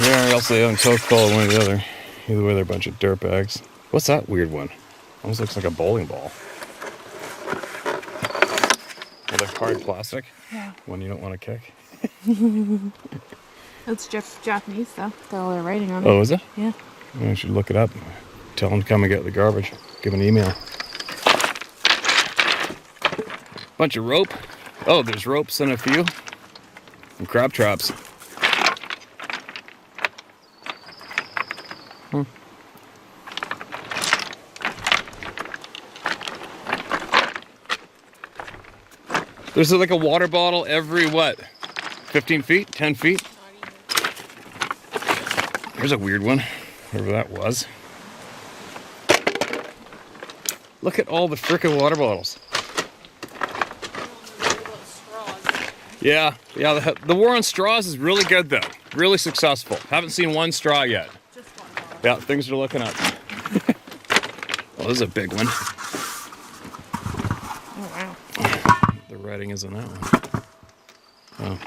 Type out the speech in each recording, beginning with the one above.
Yeah, or else they don't toe call one or the other. Either way, they're a bunch of dirtbags. What's that weird one? Almost looks like a bowling ball. With like hard plastic? Yeah. One you don't want to kick? It's Japanese, though. Got all their writing on it. Oh, is it? Yeah. I should look it up. Tell them to come and get the garbage. Give an email. Bunch of rope. Oh, there's ropes and a few. And crab traps. There's like a water bottle every, what, 15 feet, 10 feet? There's a weird one, whatever that was. Look at all the frickin' water bottles. Yeah, the war on straws is really good though. Really successful. Haven't seen one straw yet. Just one bottle. Yeah, things are looking up. Oh, this is a big one. Oh, wow. The writing is on that one. Oh.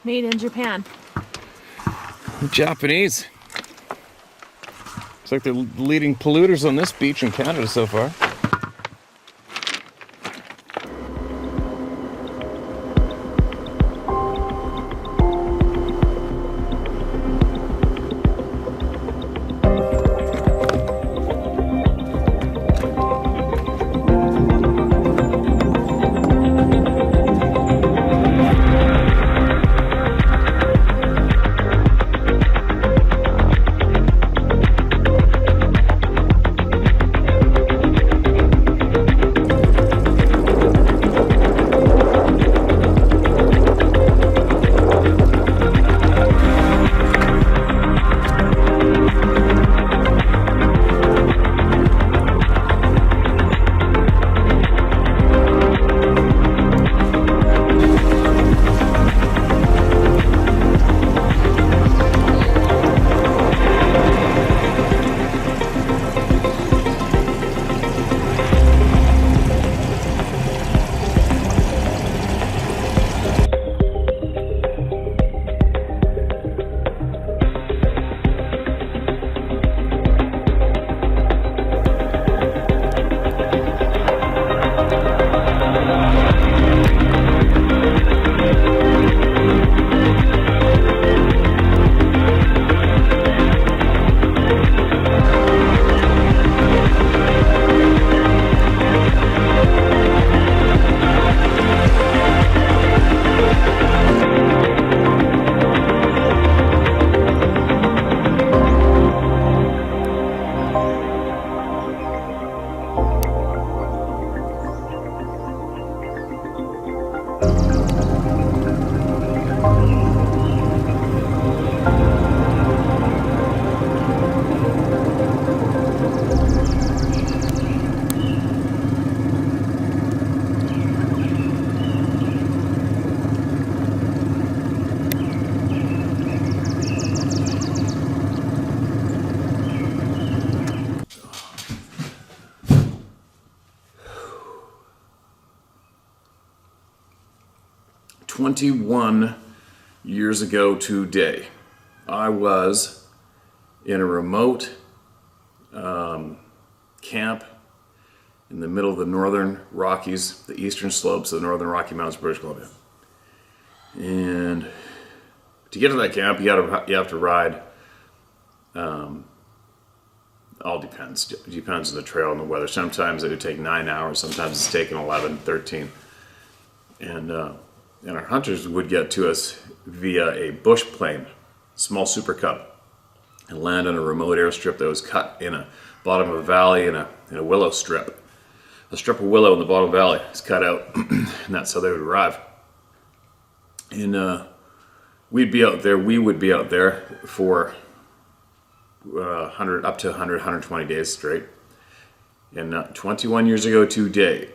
Made in Japan. Japanese. Looks like they're leading polluters on this beach in Canada so far. "21 years ago today, I was in a remote camp in the middle of the northern Rockies, the eastern slopes of the northern Rocky Mountains, British Columbia. And to get to that camp, you have to ride. All depends. It depends on the trail and the weather. Sometimes it would take 9 hours. Sometimes it's taken 11, 13. And our hunters would get to us via a bush plane, small Super Cub, and land on a remote airstrip that was cut in a bottom of a valley in a willow strip. A strip of willow in the bottom of the valley is cut out, and that's how they would arrive. And we'd be out there. We would be out there for 100 up to 100, 120 days straight. And 21 years ago today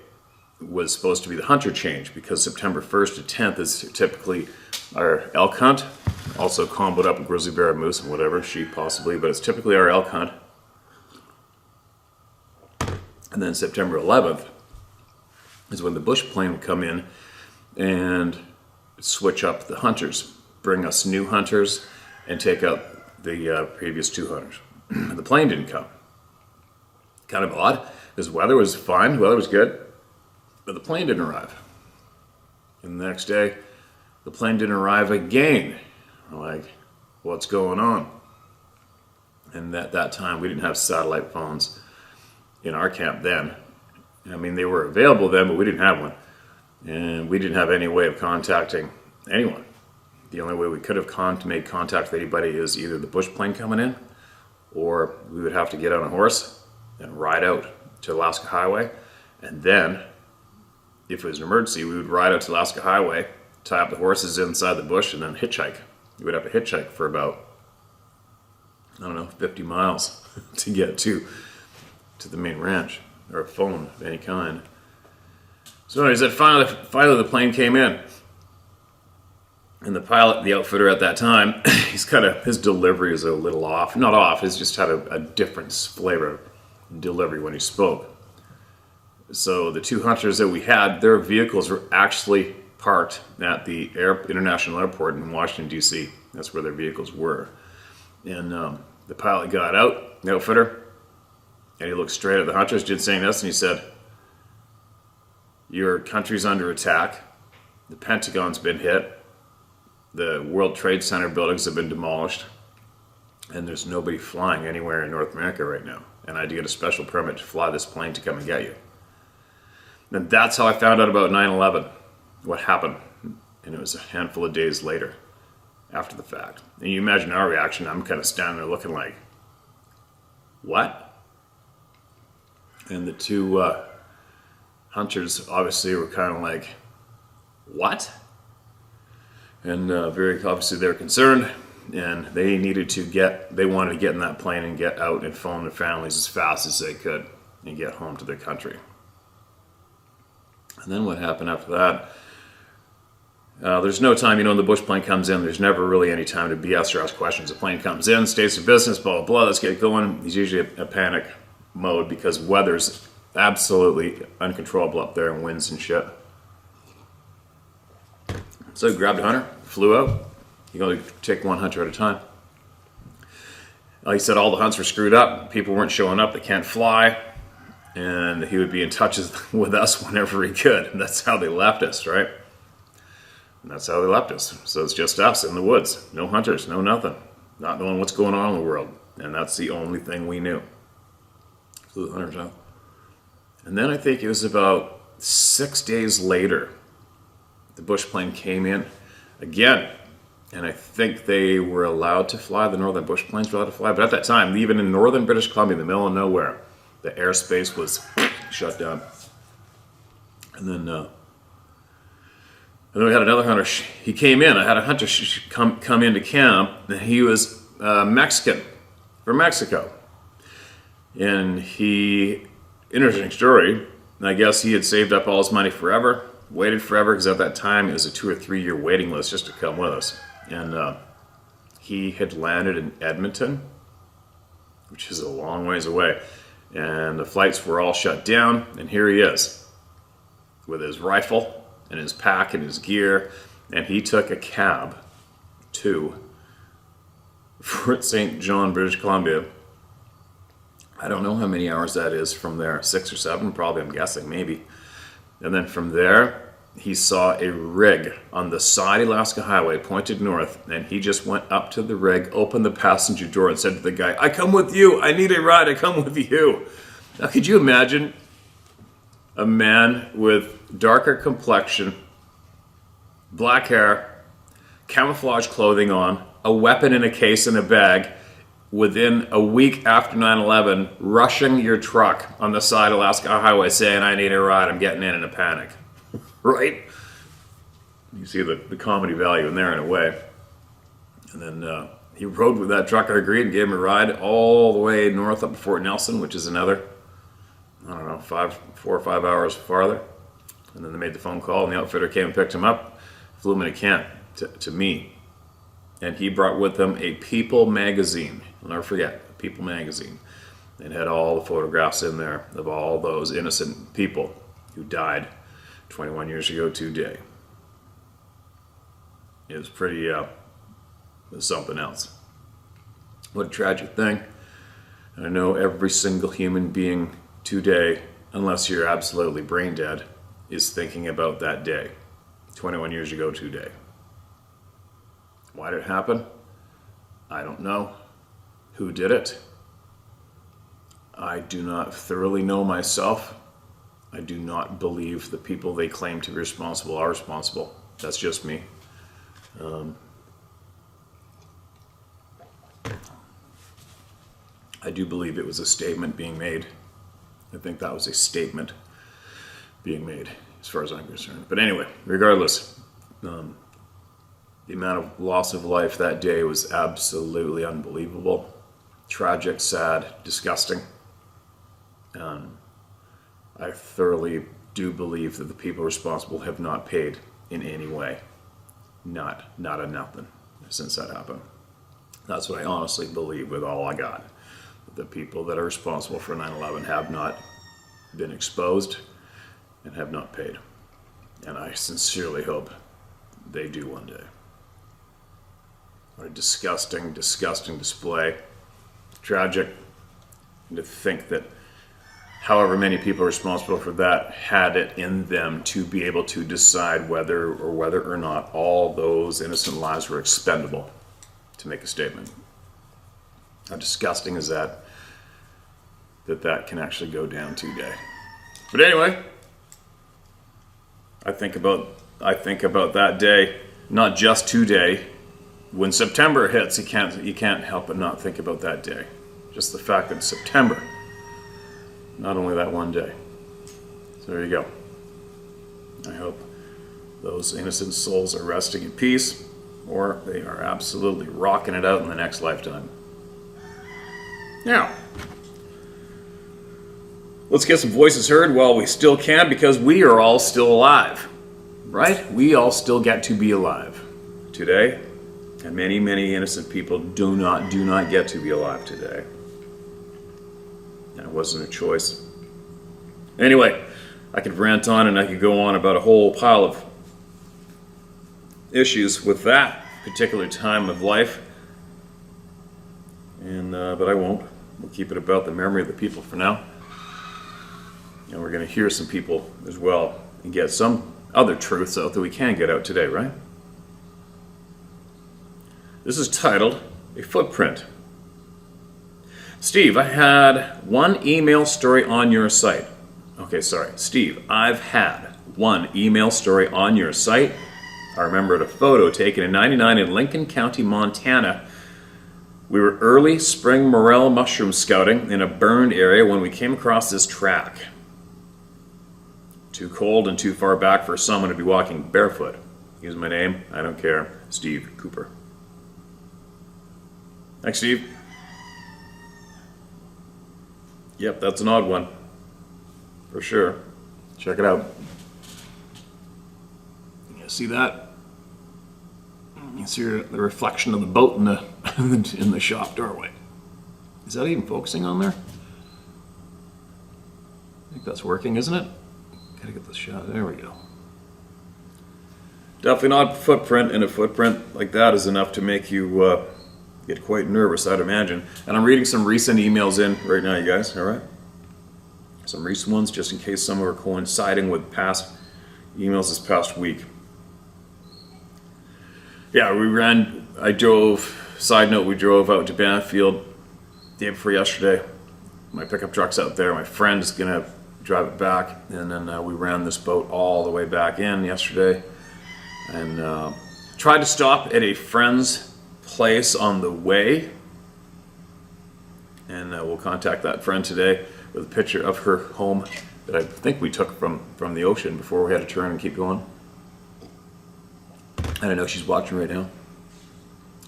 was supposed to be the hunter change, because September 1st to 10th is typically our elk hunt, also comboed up with grizzly bear, moose, and whatever, sheep possibly, but it's typically our elk hunt. And then September 11th is when the bush plane would come in and switch up the hunters. bring us new hunters and take out the previous 2 hunters. The plane didn't come. Kind of odd, because weather was fine, weather was good, but the plane didn't arrive. And the next day, the plane didn't arrive again. We're like, what's going on? And at that time, we didn't have satellite phones in our camp then. I mean, they were available then, but we didn't have one. And we didn't have any way of contacting anyone. The only way we could have made contact with anybody is either the bush plane coming in, or we would have to get on a horse and ride out to Alaska Highway. And then, if it was an emergency, we would ride out to Alaska Highway, tie up the horses inside the bush, and then hitchhike. You would have to hitchhike for about, 50 miles to get to the main ranch, or a phone of any kind. So anyways, finally the plane came in. And the pilot, the outfitter at that time, his delivery is a little off. Not off, he's just had a different flavor of delivery when he spoke. So the 2 hunters that we had, their vehicles were actually parked at the International Airport in Washington, D.C. That's where their vehicles were. And the pilot got out, the outfitter, and he looked straight at the hunters, didn't say this, and he said, "Your country's under attack. The Pentagon's been hit. The World Trade Center buildings have been demolished. And there's nobody flying anywhere in North America right now. And I had to get a special permit to fly this plane to come and get you." And that's how I found out about 9/11, what happened. And it was a handful of days later, after the fact. And you imagine our reaction. I'm kind of standing there looking like, what? And the 2 hunters obviously were kind of like, what? And very obviously they were concerned, and they wanted to get in that plane and get out and phone their families as fast as they could and get home to their country. And then what happened after that? There's no time, when the bush plane comes in, there's never really any time to BS or ask questions. The plane comes in, states of business, blah, blah, blah, let's get going. There's usually a panic mode because weather's absolutely uncontrollable up there and winds and shit. So he grabbed a hunter, flew out. You only take 1 hunter at a time. He said all the hunts were screwed up. People weren't showing up. They can't fly. And he would be in touch with us whenever he could. And that's how they left us, right? And that's how they left us. So it's just us in the woods. No hunters, no nothing. Not knowing what's going on in the world. And that's the only thing we knew. Flew the hunters out. And then I think it was about 6 days later, the bush plane came in again. And I think they were allowed to fly. The northern bush planes were allowed to fly. But at that time, even in northern British Columbia, in the middle of nowhere, the airspace was shut down. And then we had another hunter. He came in. I had a hunter come into camp, and he was Mexican, from Mexico. And interesting story, I guess he had saved up all his money forever, waited forever, because at that time it was a 2 or 3 year waiting list just to come with us. And he had landed in Edmonton, which is a long ways away. And the flights were all shut down, and here he is with his rifle and his pack and his gear, and he took a cab to Fort St. John, British Columbia. I don't know how many hours that is from there, 6 or 7 probably, I'm guessing, maybe. And then from there, he saw a rig on the side Alaska Highway pointed north, and he just went up to the rig, opened the passenger door, and said to the guy, "I come with you, I need a ride, I come with you." Now could you imagine a man with darker complexion, black hair, camouflage clothing on, a weapon in a case in a bag, within a week after 9/11, rushing your truck on the side Alaska Highway saying, "I need a ride, I'm getting in a panic." Right? You see the comedy value in there in a way. And then he rode with that trucker, agreed, and gave him a ride all the way north up to Fort Nelson, which is another, 4 or 5 hours farther. And then they made the phone call, and the outfitter came and picked him up, flew him into camp to me. And he brought with him a People magazine. I'll never forget, People magazine. It had all the photographs in there of all those innocent people who died 21 years ago today. It was pretty with something else. What a tragic thing. And I know every single human being today, unless you're absolutely brain dead, is thinking about that day, 21 years ago today. Why did it happen? I don't know. Who did it? I do not thoroughly know myself. I do not believe the people they claim to be responsible are responsible. That's just me. I do believe it was a statement being made. I think that was a statement being made, as far as I'm concerned. But anyway, regardless, the amount of loss of life that day was absolutely unbelievable. Tragic, sad, disgusting. I thoroughly do believe that the people responsible have not paid in any way. Not a nothing since that happened. That's what I honestly believe with all I got. The people that are responsible for 9/11 have not been exposed and have not paid. And I sincerely hope they do one day. What a disgusting, disgusting display. Tragic. And to think that however many people responsible for that had it in them to be able to decide whether or not all those innocent lives were expendable to make a statement. How disgusting is that that can actually go down today. But anyway, I think about that day, not just today. When September hits, you can't help but not think about that day. Just the fact that it's September, not only that one day. So there you go. I hope those innocent souls are resting in peace, or they are absolutely rocking it out in the next lifetime. Now, let's get some voices heard while we still can, because we are all still alive, right? We all still get to be alive today, and many, many innocent people do not get to be alive today. And it wasn't a choice. Anyway, I could rant on and I could go on about a whole pile of issues with that particular time of life, and but I won't. We'll keep it about the memory of the people for now. And we're going to hear some people as well and get some other truths out that we can get out today, right? This is titled A Footprint. Steve, I had one email story on your site. Okay, sorry. Steve, I've had one email story on your site. I remembered a photo taken in '99 in Lincoln County, Montana. We were early spring morel mushroom scouting in a burned area when we came across this track. Too cold and too far back for someone to be walking barefoot. Use my name, I don't care. Steve Cooper. Thanks, Steve. Yep, that's an odd one. For sure. Check it out. You see that? You see the reflection of the boat in the shop doorway. Is that even focusing on there? I think that's working, isn't it? Gotta get this shot. There we go. Definitely not a footprint, and a footprint like that is enough to make you get quite nervous, I'd imagine. And I'm reading some recent emails in right now, you guys, all right? Some recent ones, just in case some are coinciding with past emails this past week. Yeah, we drove out to Banfield day before yesterday. My pickup truck's out there. My friend's gonna drive it back, and then we ran this boat all the way back in yesterday, and tried to stop at a friend's place on the way, and we'll contact that friend today with a picture of her home that I think we took from the ocean before we had to turn and keep going. And I know she's watching right now.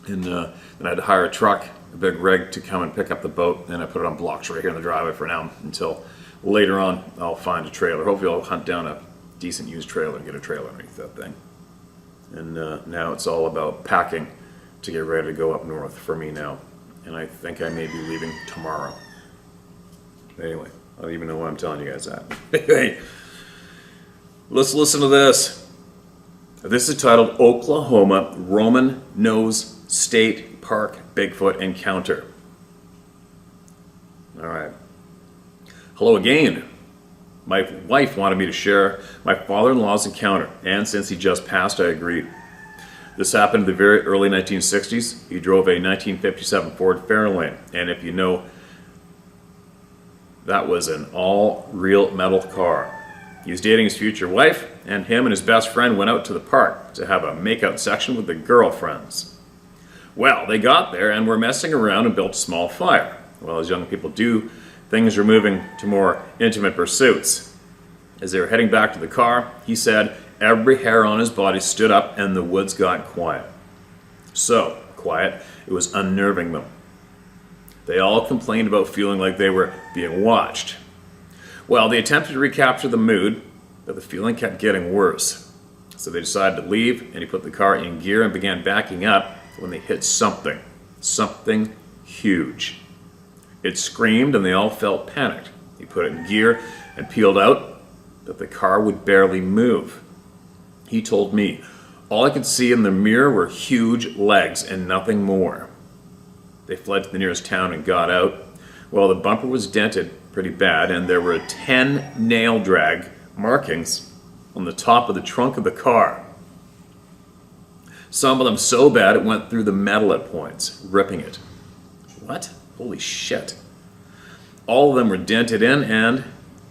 And then I had to hire a truck, a big rig, to come and pick up the boat, and I put it on blocks right here in the driveway for now until later on I'll find a trailer. Hopefully I'll hunt down a decent used trailer and get a trailer underneath that thing. And now it's all about packing to get ready to go up north for me now. And I think I may be leaving tomorrow. Anyway, I don't even know why I'm telling you guys that. Hey, let's listen to this. This is titled Oklahoma Roman Nose State Park Bigfoot Encounter. All right. Hello again. My wife wanted me to share my father-in-law's encounter, and since he just passed, I agreed. This happened in the very early 1960s. He drove a 1957 Ford Fairlane, and if you know, that was an all-real metal car. He was dating his future wife, and him and his best friend went out to the park to have a make-out section with the girlfriends. Well, they got there and were messing around and built a small fire. Well, as young people do, things were moving to more intimate pursuits. As they were heading back to the car, he said every hair on his body stood up and the woods got quiet. So quiet, it was unnerving them. They all complained about feeling like they were being watched. Well, they attempted to recapture the mood, but the feeling kept getting worse. So they decided to leave, and he put the car in gear and began backing up when they hit something huge. It screamed, and they all felt panicked. He put it in gear and peeled out, but the car would barely move. He told me, all I could see in the mirror were huge legs and nothing more. They fled to the nearest town and got out. Well, the bumper was dented pretty bad, and there were 10 nail drag markings on the top of the trunk of the car. Some of them so bad it went through the metal at points, ripping it. What? Holy shit. All of them were dented in and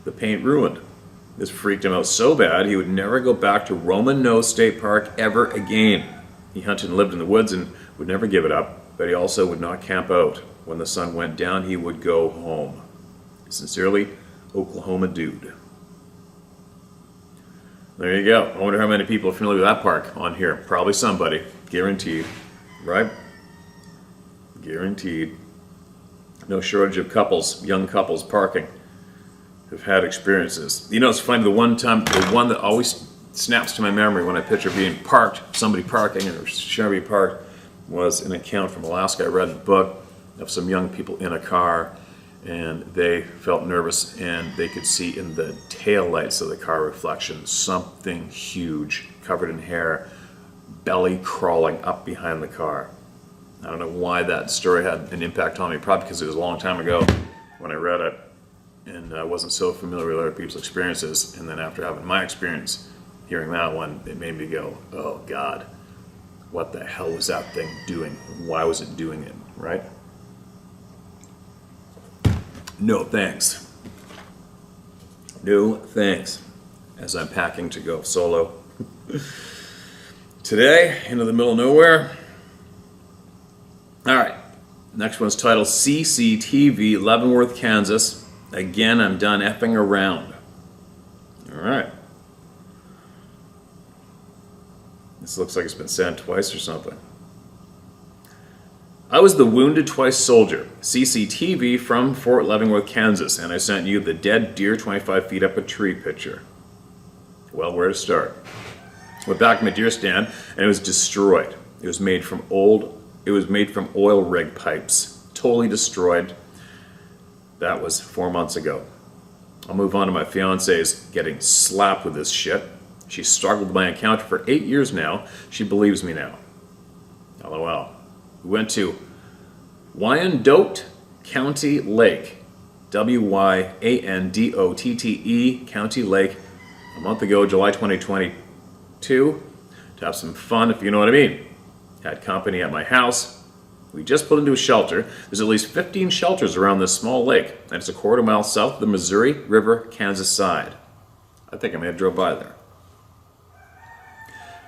the paint ruined. This freaked him out so bad he would never go back to Roman Nose State Park ever again. He hunted and lived in the woods and would never give it up, but he also would not camp out. When the sun went down, he would go home. Sincerely, Oklahoma Dude. There you go. I wonder how many people are familiar with that park on here. Probably somebody. Guaranteed. Right? Guaranteed. No shortage of couples, young couples parking, who've had experiences. You know, it's funny, the one that always snaps to my memory when I picture being parked, somebody parking or Chevy parked, was an account from Alaska. I read in a book of some young people in a car, and they felt nervous, and they could see in the taillights of the car reflection something huge, covered in hair, belly crawling up behind the car. I don't know why that story had an impact on me, probably because it was a long time ago when I read it, and I wasn't so familiar with other people's experiences, and then after having my experience, hearing that one, it made me go, oh God, what the hell was that thing doing? Why was it doing it, right? No thanks. No thanks. As I'm packing to go solo. Today, into the middle of nowhere. Alright, next one's titled CCTV, Leavenworth, Kansas. Again, I'm done effing around. Alright. This looks like it's been sent twice or something. I was the Wounded Twice soldier, CCTV from Fort Leavenworth, Kansas, and I sent you the dead deer 25 feet up a tree picture. Well, where to start? Went back to my deer stand, and it was destroyed. It was made from oil rig pipes. Totally destroyed. That was 4 months ago. I'll move on to my fiance's getting slapped with this shit. She struggled with my encounter for 8 years now. She believes me now. LOL. We went to Wyandotte County Lake, Wyandotte County Lake, a month ago, July 2022, to have some fun, if you know what I mean. Had company at my house. We just pulled into a shelter. There's at least 15 shelters around this small lake, and it's a quarter mile south of the Missouri River, Kansas side. I think I may have drove by there.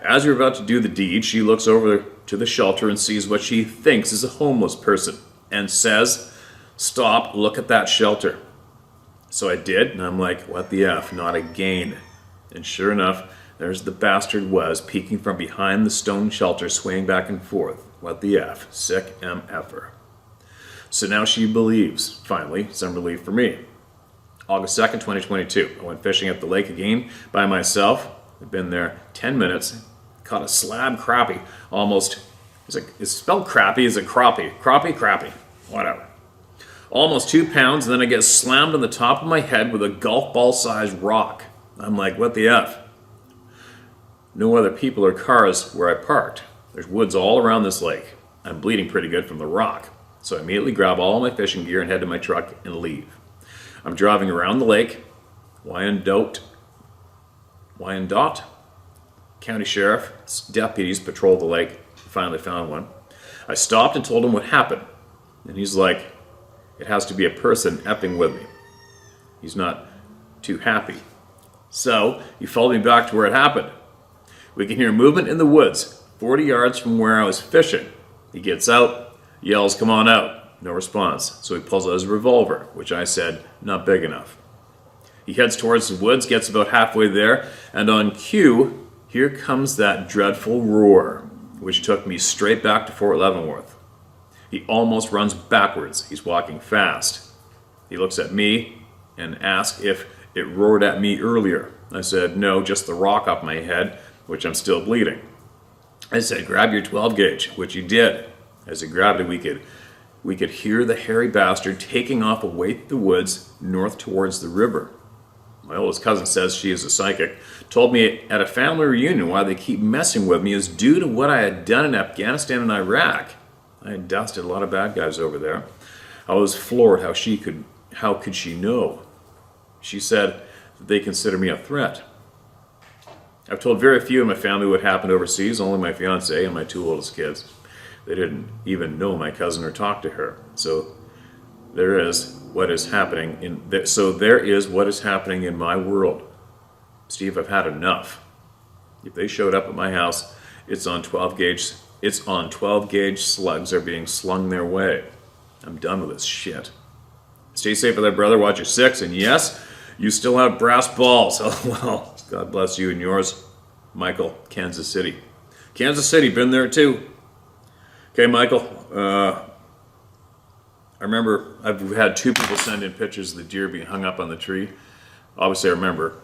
As we're about to do the deed, she looks over to the shelter and sees what she thinks is a homeless person and says, "Stop, look at that shelter." So I did, and I'm like, what the F, not again. And sure enough, there's the bastard was peeking from behind the stone shelter, swaying back and forth. What the F, sick MFer. So now she believes, finally, some relief for me. August 2nd, 2022, I went fishing at the lake again by myself. I've been there 10 minutes. Caught a slab crappie, almost, it's spelled crappie, is it crappie? Crappie, whatever. Almost 2 pounds, and then I get slammed on the top of my head with a golf ball sized rock. I'm like, what the F? No other people or cars where I parked. There's woods all around this lake. I'm bleeding pretty good from the rock. So I immediately grab all my fishing gear and head to my truck and leave. I'm driving around the lake. Wyandotte County Sheriff's deputies patrol the lake. Finally found one. I stopped and told him what happened. And he's like, it has to be a person effing with me. He's not too happy. So he followed me back to where it happened. We can hear movement in the woods, 40 yards from where I was fishing. He gets out, yells, come on out. No response. So he pulls out his revolver, which I said, not big enough. He heads towards the woods, gets about halfway there, and on cue, here comes that dreadful roar, which took me straight back to Fort Leavenworth. He almost runs backwards. He's walking fast. He looks at me and asks if it roared at me earlier. I said, no, just the rock off my head, which I'm still bleeding. I said, grab your 12 gauge, which he did. As he grabbed it, we could hear the hairy bastard taking off away through the woods north towards the river. My oldest cousin says she is a psychic. Told me at a family reunion why they keep messing with me is due to what I had done in Afghanistan and Iraq. I had dusted a lot of bad guys over there. I was floored how could she know? She said that they consider me a threat. I've told very few in my family what happened overseas, only my fiance and my two oldest kids. They didn't even know my cousin or talk to her. So there is what is happening in my world. Steve, I've had enough. If they showed up at my house, it's on 12 gauge slugs are being slung their way. I'm done with this shit. Stay safe with that, brother. Watch your six, and yes, you still have brass balls. Oh, well, God bless you and yours. Michael, Kansas City. Kansas City, been there too. Okay, Michael, I remember I've had two people send in pictures of the deer being hung up on the tree. Obviously, I remember.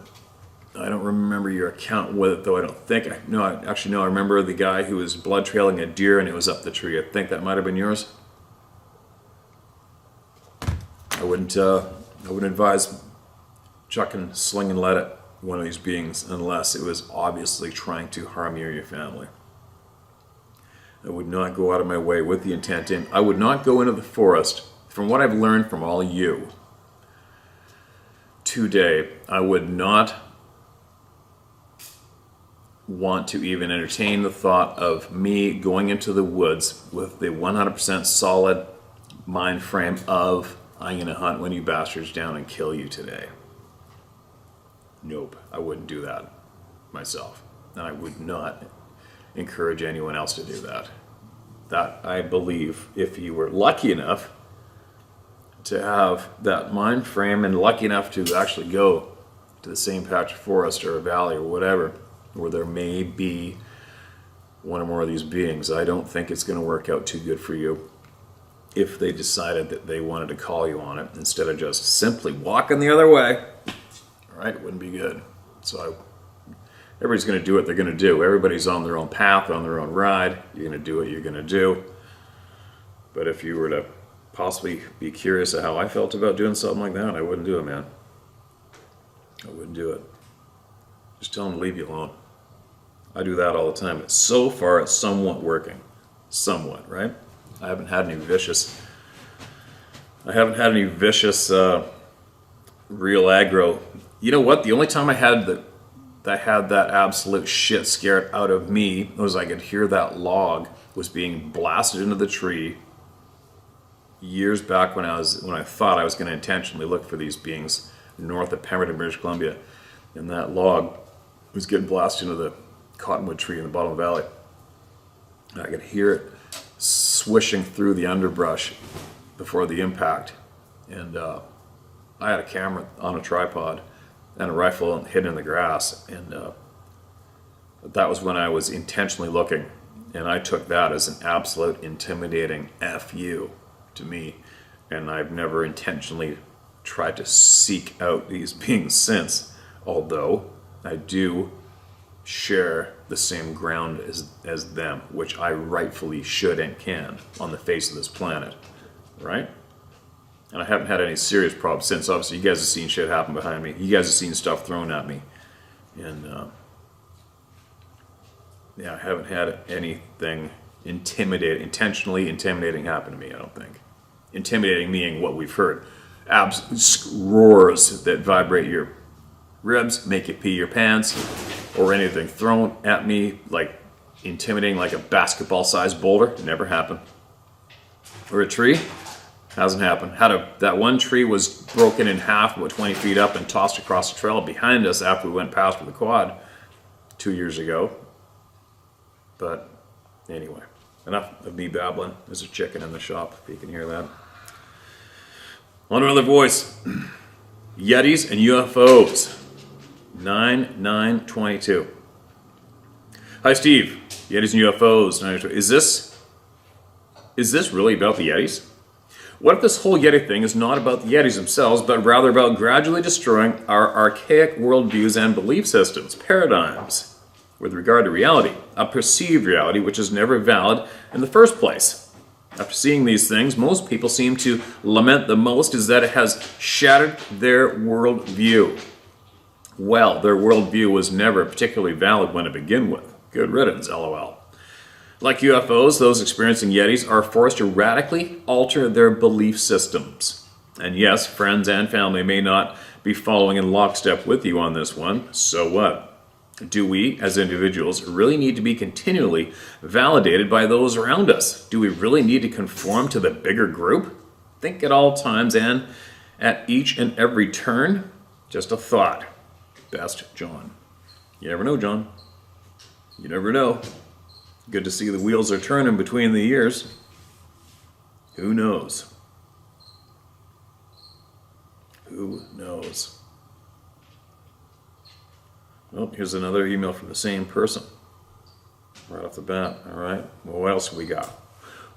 I don't remember your account with it, though. I don't think. I remember the guy who was blood trailing a deer and it was up the tree. I think that might have been yours. I wouldn't advise chucking, sling, and let it one of these beings unless it was obviously trying to harm you or your family. I would not go out of my way with the intent in. I would not go into the forest. From what I've learned from all of you today, I would not want to even entertain the thought of me going into the woods with the 100% solid mind frame of I'm going to hunt one of you bastards down and kill you today. Nope, I wouldn't do that myself. And I would not encourage anyone else to do that. That, I believe, if you were lucky enough to have that mind frame and lucky enough to actually go to the same patch of forest or a valley or whatever, where there may be one or more of these beings, I don't think it's going to work out too good for you if they decided that they wanted to call you on it instead of just simply walking the other way. All right, it wouldn't be good. So everybody's going to do what they're going to do. Everybody's on their own path, on their own ride. You're going to do what you're going to do. But if you were to possibly be curious of how I felt about doing something like that, I wouldn't do it, man. I wouldn't do it. Just tell them to leave you alone. I do that all the time. So far, it's somewhat working. Somewhat, right? I haven't had any vicious real aggro. You know what? The only time I had that absolute shit scared out of me was I could hear that log was being blasted into the tree years back when I thought I was going to intentionally look for these beings north of Pemberton, British Columbia, and that log was getting blasted into the cottonwood tree in the bottom of the valley. And I could hear it swishing through the underbrush before the impact, and I had a camera on a tripod and a rifle hidden in the grass, and that was when I was intentionally looking, and I took that as an absolute intimidating F you to me, and I've never intentionally tried to seek out these beings since, although I do share the same ground as them, which I rightfully should and can on the face of this planet, right? And I haven't had any serious problems since. Obviously, you guys have seen shit happen behind me. You guys have seen stuff thrown at me. And yeah, I haven't had anything intentionally intimidating happen to me, I don't think. Intimidating meaning what we've heard. Roars that vibrate your ribs, make you pee your pants, or anything thrown at me like intimidating like a basketball-sized boulder. Never happened. Or a tree. Hasn't happened. That one tree was broken in half about 20 feet up and tossed across the trail behind us after we went past with the quad 2 years ago. But anyway, enough of me babbling. There's a chicken in the shop, if you can hear that. On another voice. Yetis and UFOs. 9/9/22. Hi Steve. Yetis and UFOs. Is this really about the Yetis? What if this whole Yeti thing is not about the Yetis themselves, but rather about gradually destroying our archaic worldviews and belief systems, paradigms, with regard to reality, a perceived reality which is never valid in the first place? After seeing these things, most people seem to lament the most is that it has shattered their worldview. Well, their worldview was never particularly valid when to begin with. Good riddance, LOL. Like UFOs, those experiencing Yetis are forced to radically alter their belief systems. And yes, friends and family may not be following in lockstep with you on this one. So what? Do we, as individuals, really need to be continually validated by those around us? Do we really need to conform to the bigger group? Think at all times and at each and every turn? Just a thought. Best, John. You never know, John. You never know. Good to see the wheels are turning between the years. Who knows? Who knows? Well, here's another email from the same person. Right off the bat, all right? Well, what else have we got?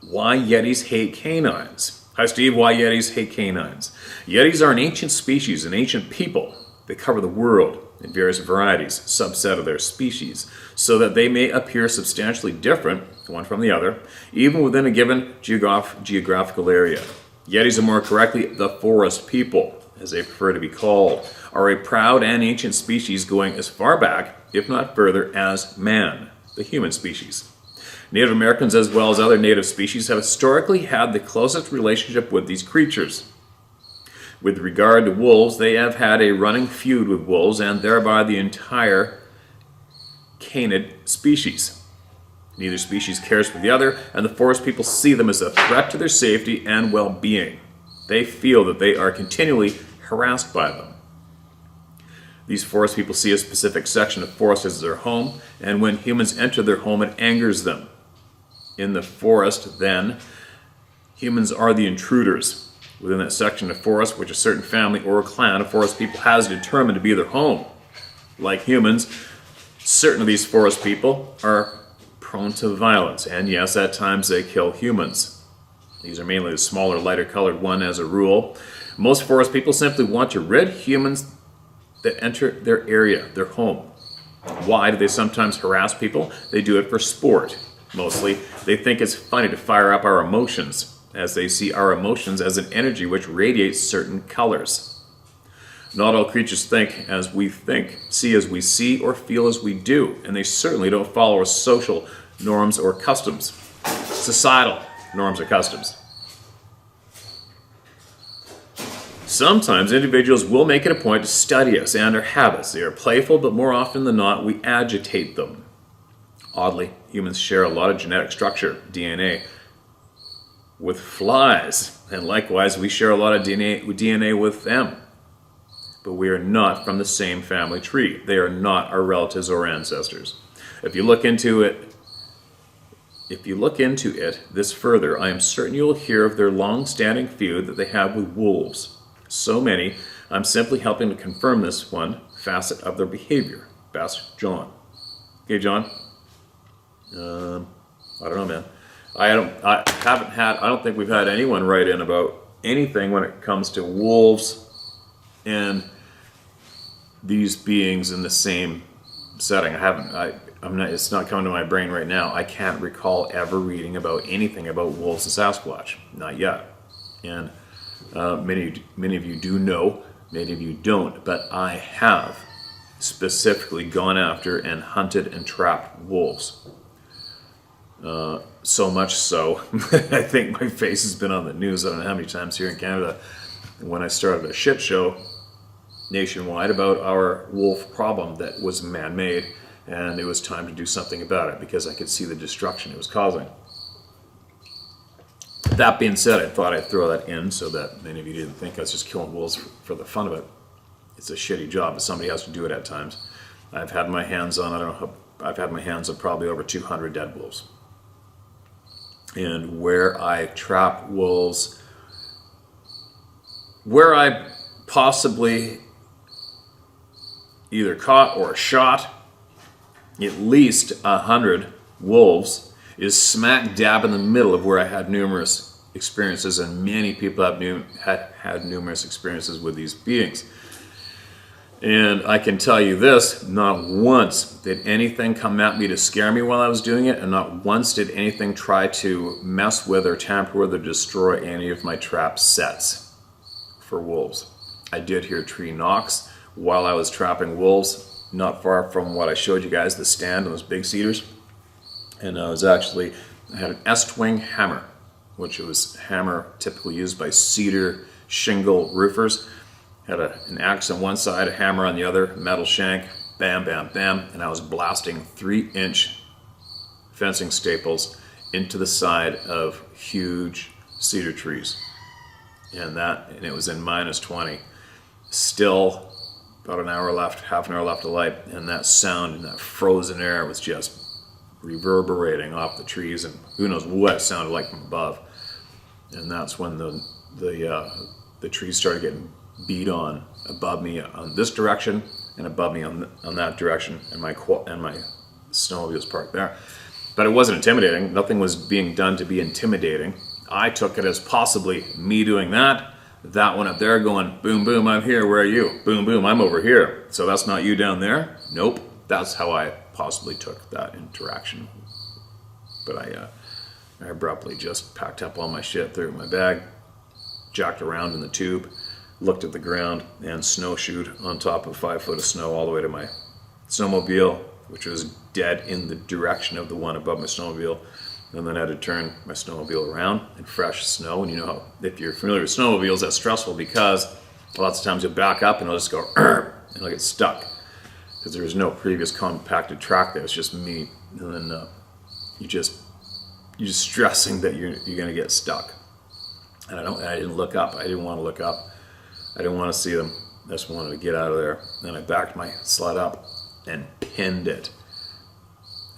Why Yetis hate canines. Hi, Steve. Why Yetis hate canines. Yetis are an ancient species, an ancient people. They cover the world in various varieties, subset of their species, so that they may appear substantially different, one from the other, even within a given geographical area. Yetis, or more correctly, the forest people, as they prefer to be called, are a proud and ancient species going as far back, if not further, as man, the human species. Native Americans, as well as other native species, have historically had the closest relationship with these creatures. With regard to wolves, they have had a running feud with wolves and thereby the entire canid species. Neither species cares for the other, and the forest people see them as a threat to their safety and well-being. They feel that they are continually harassed by them. These forest people see a specific section of forest as their home, and when humans enter their home, it angers them. In the forest, then, humans are the intruders. Within that section of forest, which a certain family or clan of forest people has determined to be their home. Like humans, certain of these forest people are prone to violence, and yes, at times they kill humans. These are mainly the smaller, lighter colored one as a rule. Most forest people simply want to rid humans that enter their area, their home. Why do they sometimes harass people? They do it for sport. Mostly, they think it's funny to fire up our emotions, as they see our emotions as an energy which radiates certain colors. Not all creatures think as we think, see as we see, or feel as we do, and they certainly don't follow our social norms or customs, societal norms or customs. Sometimes individuals will make it a point to study us and our habits. They are playful, but more often than not, we agitate them. Oddly, humans share a lot of genetic structure, DNA, with flies, and likewise we share a lot of DNA with them. But we are not from the same family tree. They are not our relatives or ancestors. If you look into it this further, I am certain you will hear of their long-standing feud that they have with wolves. So many, I'm simply helping to confirm this one facet of their behavior. Best, John. Okay, John. I don't know, man. I don't think we've had anyone write in about anything when it comes to wolves and these beings in the same setting. It's not coming to my brain right now. I can't recall ever reading about anything about wolves and Sasquatch. Not yet. And many of you do know, many of you don't, but I have specifically gone after and hunted and trapped wolves. So much so, I think my face has been on the news I don't know how many times here in Canada when I started a shit show nationwide about our wolf problem that was man-made, and it was time to do something about it because I could see the destruction it was causing. That being said, I thought I'd throw that in so that many of you didn't think I was just killing wolves for the fun of it. It's a shitty job, but somebody has to do it at times. I've had my hands on, I've had my hands on probably over 200 dead wolves. And where I trap wolves, where I possibly either caught or shot at least 100 wolves is smack dab in the middle of where I had numerous experiences, and many people have had numerous experiences with these beings. And I can tell you this, not once did anything come at me to scare me while I was doing it, and not once did anything try to mess with or tamper with or destroy any of my trap sets for wolves. I did hear tree knocks while I was trapping wolves, not far from what I showed you guys, the stand on those big cedars. And I had an S-twing hammer, which was a hammer typically used by cedar shingle roofers. Had an axe on one side, a hammer on the other, metal shank, bam, bam, bam, and I was blasting 3-inch fencing staples into the side of huge cedar trees. And it was in -20. Still about an hour left, half an hour left of light, and that sound and that frozen air was just reverberating off the trees, and who knows what it sounded like from above. And that's when the trees started getting beat on above me on this direction and above me on that direction, and my snowmobile was parked there. But it wasn't intimidating. Nothing was being done to be intimidating. I took it as possibly me doing that one up there going, boom, boom, I'm here, where are you? Boom, boom, I'm over here. So that's not you down there? Nope. That's how I possibly took that interaction. But I abruptly just packed up all my shit, threw it in my bag, jacked around in the tube, looked at the ground, and snowshoed on top of 5 foot of snow all the way to my snowmobile, which was dead in the direction of the one above my snowmobile. And then I had to turn my snowmobile around in fresh snow. And you know how, if you're familiar with snowmobiles, that's stressful because lots of times you'll back up and it'll just go, and it'll get stuck. Because there was no previous compacted track there, it's just me. And then you're just stressing that you're going to get stuck. And I didn't look up. I didn't want to look up. I didn't want to see them. I just wanted to get out of there. Then I backed my sled up and pinned it.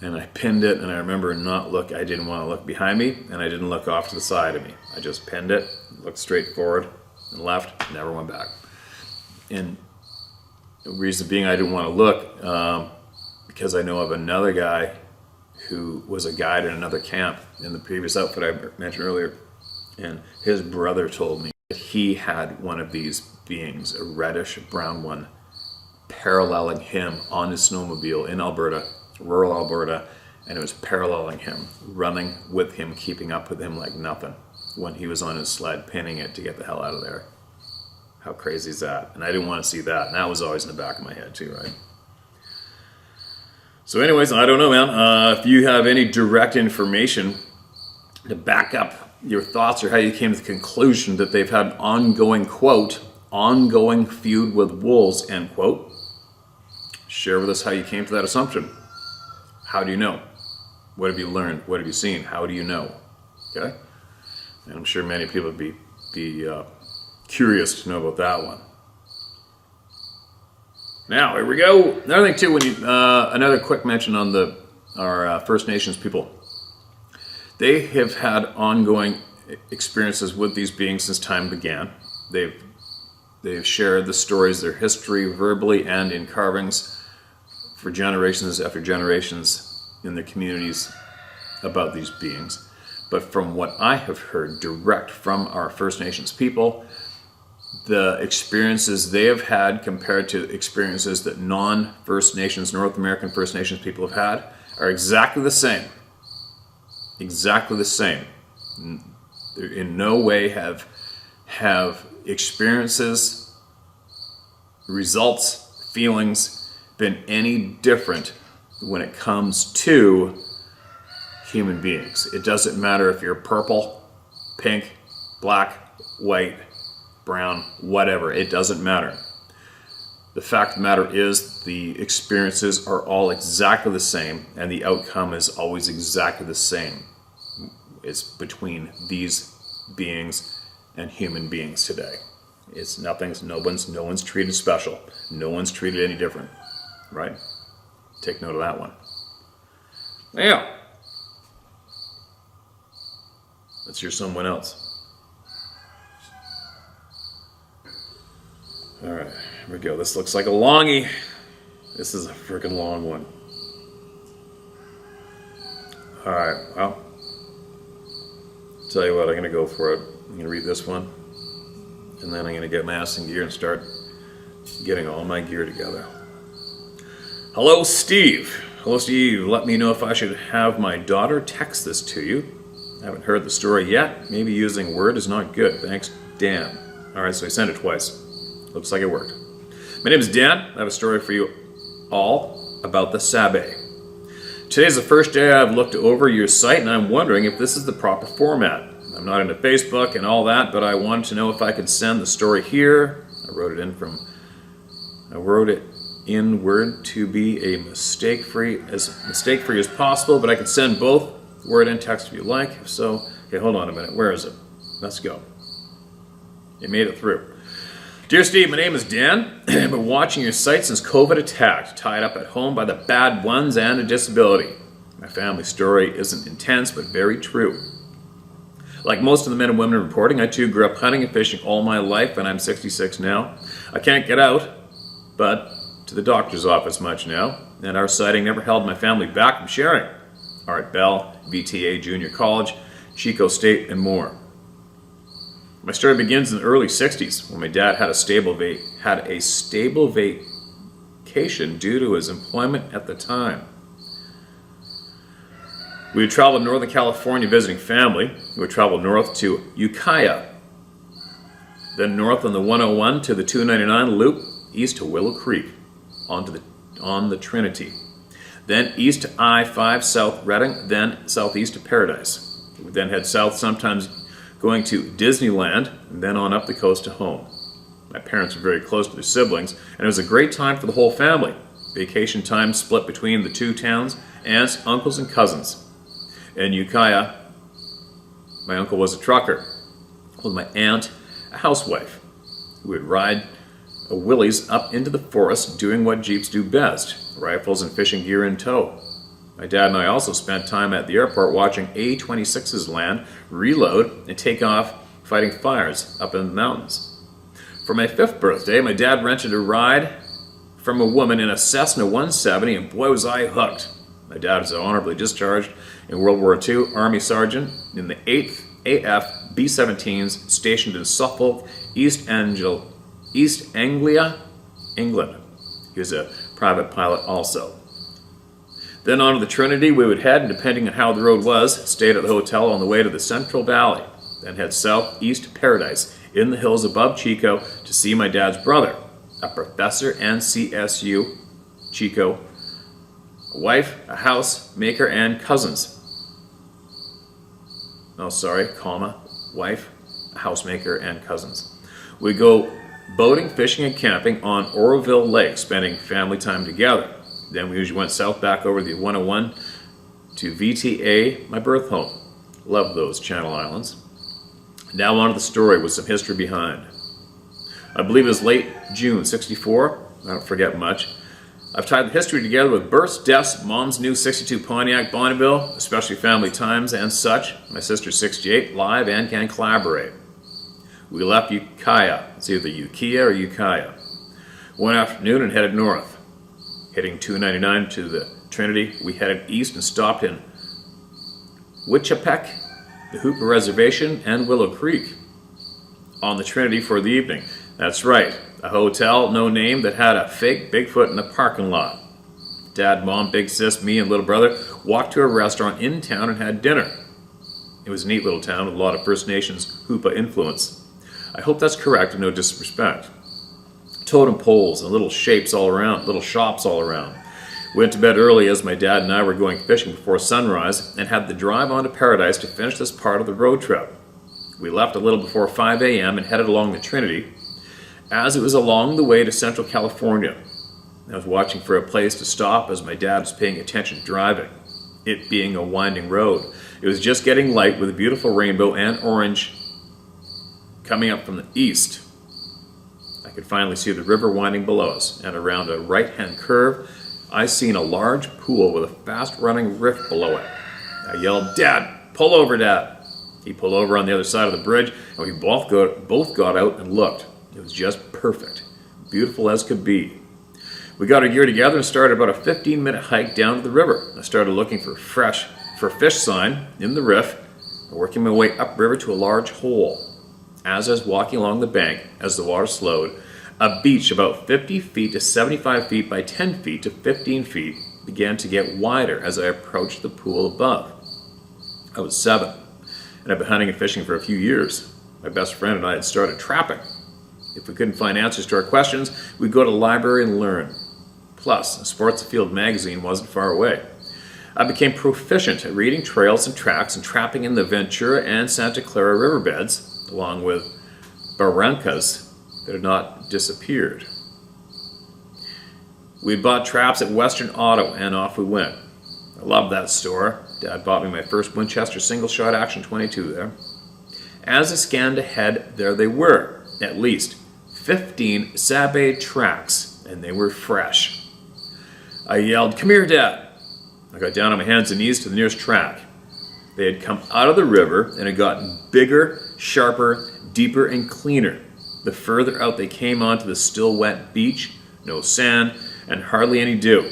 And I pinned it, and I remember I didn't want to look behind me, and I didn't look off to the side of me. I just pinned it, looked straight forward and left, never went back. And the reason being I didn't want to look, because I know of another guy who was a guide in another camp in the previous outfit I mentioned earlier, and his brother told me that he had one of these beings, a reddish brown one, paralleling him on his snowmobile in Alberta, rural Alberta, and it was paralleling him, running with him, keeping up with him like nothing when he was on his sled, pinning it to get the hell out of there. How crazy is that? And I didn't want to see that, and that was always in the back of my head too, right? So anyways, I don't know, man. If you have any direct information to back up your thoughts or how you came to the conclusion that they've had an ongoing, quote, ongoing feud with wolves, end quote, share with us how you came to that assumption. How do you know? What have you learned? What have you seen? How do you know? Okay? And I'm sure many people would be curious to know about that one. Now, here we go. Another thing too, another quick mention on our First Nations people. They have had ongoing experiences with these beings since time began. They've shared the stories, their history, verbally and in carvings, for generations after generations in their communities about these beings. But from what I have heard direct from our First Nations people, the experiences they have had compared to experiences that non-First Nations, North American First Nations people have had are exactly the same. Exactly the same. In no way have experiences, results, feelings been any different when it comes to human beings. It doesn't matter if you're purple, pink, black, white, brown, whatever. It doesn't matter. The fact of the matter is the experiences are all exactly the same, and the outcome is always exactly the same. It's between these beings and human beings today. It's nothing's, no one's treated special. No one's treated any different, right? Take note of that one. Yeah. Let's hear someone else. All right, here we go. This looks like a longie. This is a freaking long one. All right, well, tell you what, I'm gonna go for it. I'm gonna read this one, and then I'm gonna get my ass in gear and start getting all my gear together. Hello, Steve. Hello, Steve. Let me know if I should have my daughter text this to you. I haven't heard the story yet. Maybe using Word is not good. Thanks, Dan. All right, so he sent it twice. Looks like it worked. My name is Dan. I have a story for you all about the Sabe. Today's the first day I've looked over your site, and I'm wondering if this is the proper format. I'm not into Facebook and all that, but I wanted to know if I could send the story here. I wrote it in Word to be a mistake-free as possible, but I could send both Word and text if you like. If so, okay, hold on a minute. Where is it? Let's go. You made it through. Dear Steve, my name is Dan. I've been watching your site since COVID attacked, tied up at home by the bad ones and a disability. My family story isn't intense, but very true. Like most of the men and women reporting, I too grew up hunting and fishing all my life, and I'm 66 now. I can't get out, but to the doctor's office much now, and our sighting never held my family back from sharing. Art Bell, VTA Junior College, Chico State, and more. My story begins in the early 60s when my dad had a stable vacation due to his employment at the time. We would travel to Northern California visiting family. We would travel north to Ukiah, then north on the 101 to the 299 loop, east to Willow Creek, on the Trinity. Then east to I-5 South Redding, then southeast to Paradise. We would then head south, sometimes going to Disneyland, and then on up the coast to home. My parents were very close to their siblings, and it was a great time for the whole family. Vacation time split between the two towns, aunts, uncles, and cousins. In Ukiah, my uncle was a trucker, with my aunt a housewife. We would ride a Willys up into the forest doing what Jeeps do best, rifles and fishing gear in tow. My dad and I also spent time at the airport watching A-26s land, reload, and take off fighting fires up in the mountains. For my 5th birthday, my dad rented a ride from a woman in a Cessna 170, and boy was I hooked. My dad was honorably discharged in World War II, Army Sergeant in the 8th AF B-17s stationed in Suffolk, East Anglia, England. He was a private pilot also. Then on to the Trinity we would head, and depending on how the road was, stayed at the hotel on the way to the Central Valley, then head southeast to Paradise, in the hills above Chico, to see my dad's brother, a professor and CSU, Chico, a wife, a housemaker, and cousins. Wife, a housemaker, and cousins. We go boating, fishing, and camping on Oroville Lake, spending family time together. Then we usually went south back over the 101 to VTA, my birth home. Love those Channel Islands. Now on to the story with some history behind. I believe it was late June '64. I don't forget much. I've tied the history together with births, deaths, mom's new '62 Pontiac Bonneville, especially family times and such. My sister's '68, live and can collaborate. We left Ukiah. It's either Ukiah or Ukiah. One afternoon and headed north. Hitting 299 to the Trinity, we headed east and stopped in Wichapec, the Hooper Reservation, and Willow Creek on the Trinity for the evening. That's right, a hotel, no name, that had a fake Bigfoot in the parking lot. Dad, Mom, Big Sis, me, and little brother walked to a restaurant in town and had dinner. It was a neat little town with a lot of First Nations Hoopa influence. I hope that's correct and no disrespect. totem poles and little shapes all around, little shops all around. We went to bed early as my dad and I were going fishing before sunrise and had the drive on to Paradise to finish this part of the road trip. We left a little before 5 a.m. and headed along the Trinity, as it was along the way to Central California. I was watching for a place to stop as my dad was paying attention driving, it being a winding road. It was just getting light with a beautiful rainbow and orange coming up from the east. I could finally see the river winding below us, and around a right-hand curve, I seen a large pool with a fast-running rift below it. I yelled, "Dad, pull over, Dad!" He pulled over on the other side of the bridge, and we both got out and looked. It was just perfect, beautiful as could be. We got our gear together and started about a 15-minute hike down to the river. I started looking for fish sign in the rift, working my way upriver to a large hole. As I was walking along the bank, as the water slowed, a beach about 50 feet to 75 feet by 10 feet to 15 feet began to get wider as I approached the pool above. I was 7, and I'd been hunting and fishing for a few years. My best friend and I had started trapping. If we couldn't find answers to our questions, we'd go to the library and learn. Plus, Sports Afield magazine wasn't far away. I became proficient at reading trails and tracks and trapping in the Ventura and Santa Clara riverbeds, along with barrancas that had not disappeared. We bought traps at Western Auto, and off we went. I loved that store. Dad bought me my first Winchester single-shot Action 22 there. As I scanned ahead, there they were, at least 15 Sabe tracks, and they were fresh. I yelled, "Come here, Dad!" I got down on my hands and knees to the nearest track. They had come out of the river and had gotten bigger, sharper, deeper, and cleaner. The further out they came onto the still wet beach, no sand, and hardly any dew.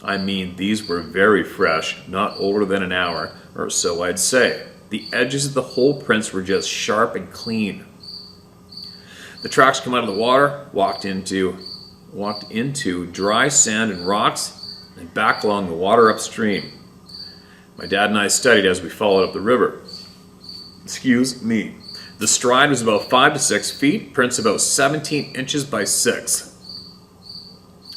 I mean, these were very fresh, not older than an hour, or so I'd say. The edges of the hole prints were just sharp and clean. The tracks come out of the water, walked into dry sand and rocks, and back along the water upstream. My dad and I studied as we followed up the river. Excuse me. The stride was about 5 to 6 feet, prints about 17 inches by 6.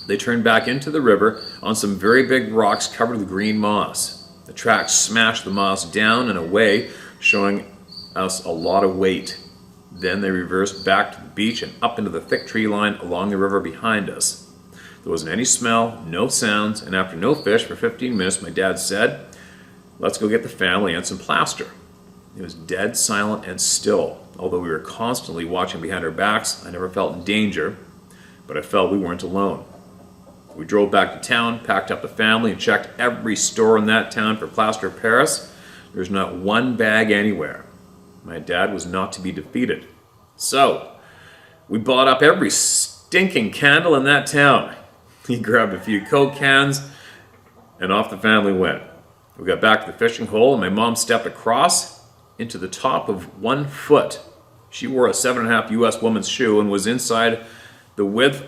They turned back into the river on some very big rocks covered with green moss. The tracks smashed the moss down and away, showing us a lot of weight. Then they reversed back to the beach and up into the thick tree line along the river behind us. There wasn't any smell, no sounds, and after no fish for 15 minutes, my dad said, "Let's go get the family and some plaster." It was dead silent and still. Although we were constantly watching behind our backs, I never felt in danger, but I felt we weren't alone. We drove back to town, packed up the family, and checked every store in that town for plaster of Paris. There's not one bag anywhere. My dad was not to be defeated. So, we bought up every stinking candle in that town. He grabbed a few Coke cans, and off the family went. We got back to the fishing hole, and my mom stepped across into the top of 1 foot. She wore a 7.5 US woman's shoe and was inside the width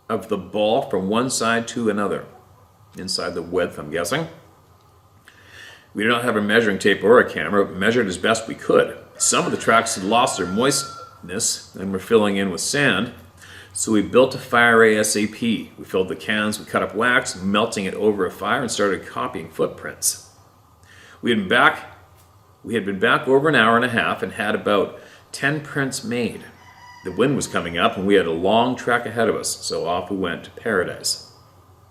of the ball from one side to another. Inside the width, I'm guessing. We did not have a measuring tape or a camera, but measured as best we could. Some of the tracks had lost their moistness and were filling in with sand. So we built a fire ASAP. We filled the cans, we cut up wax, melting it over a fire, and started copying footprints. We had been back over an hour and a half and had about 10 prints made. The wind was coming up and we had a long track ahead of us, so off we went to Paradise.